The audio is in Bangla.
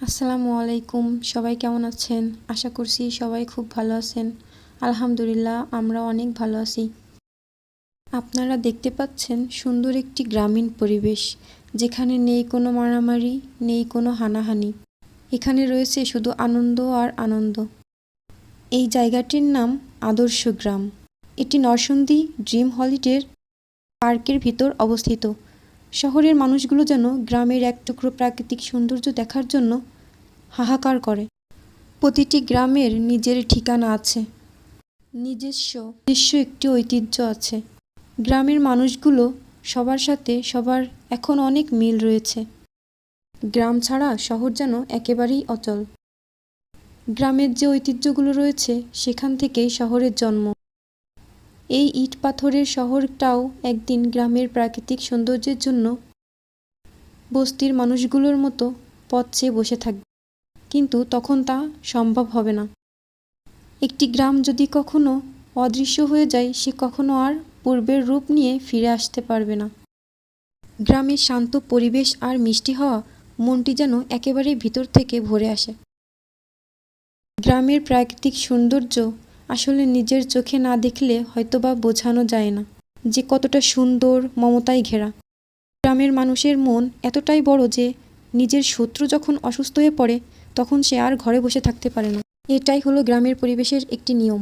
আসসালামু আলাইকুম। সবাই কেমন আছেন? আশা করছি সবাই খুব ভালো আছেন। আলহামদুলিল্লাহ আমরা অনেক ভালো আছি। আপনারা দেখতে পাচ্ছেন সুন্দর একটি গ্রামীণ পরিবেশ, যেখানে নেই কোনো মারামারি, নেই কোনো হানাহানি। এখানে রয়েছে শুধু আনন্দ আর আনন্দ। এই জায়গাটির নাম আদর্শ গ্রাম। এটি নরসিংদী ড্রিম হলিডের পার্কের ভিতর অবস্থিত। শহরের মানুষগুলো যেন গ্রামের এক টুকরো প্রাকৃতিক সৌন্দর্য দেখার জন্য হাহাকার করে। প্রতিটি গ্রামের নিজের ঠিকানা আছে, নিজস্ব একটি ঐতিহ্য আছে। গ্রামের মানুষগুলো সবার সাথে সবার এখন অনেক মিল রয়েছে। গ্রাম ছাড়া শহর যেন একেবারেই অচল। গ্রামের যে ঐতিহ্যগুলো রয়েছে সেখান থেকেই শহরের জন্ম। এই ইট পাথরের শহরটাও একদিন গ্রামের প্রাকৃতিক সৌন্দর্যের জন্য বস্তির মানুষগুলোর মতো পথ চেয়ে বসে থাকবে, কিন্তু তখন তা সম্ভব হবে না। একটি গ্রাম যদি কখনো অদৃশ্য হয়ে যায়, সে কখনো আর পূর্বের রূপ নিয়ে ফিরে আসতে পারবে না। গ্রামের শান্ত পরিবেশ আর মিষ্টি হাওয়া মনটি যেন একেবারে ভিতর থেকে ভরে আসে। গ্রামের প্রাকৃতিক সৌন্দর্য আসলে নিজের চোখে না দেখলে হয়তোবা বোঝানো যায় না যে কতটা সুন্দর, মমতায় ঘেরা। গ্রামের মানুষের মন এতটাই বড় যে নিজের শত্রু যখন অসুস্থ হয়ে পড়ে তখন সে আর ঘরে বসে থাকতে পারে না। এটাই হলো গ্রামের পরিবেশের একটি নিয়ম।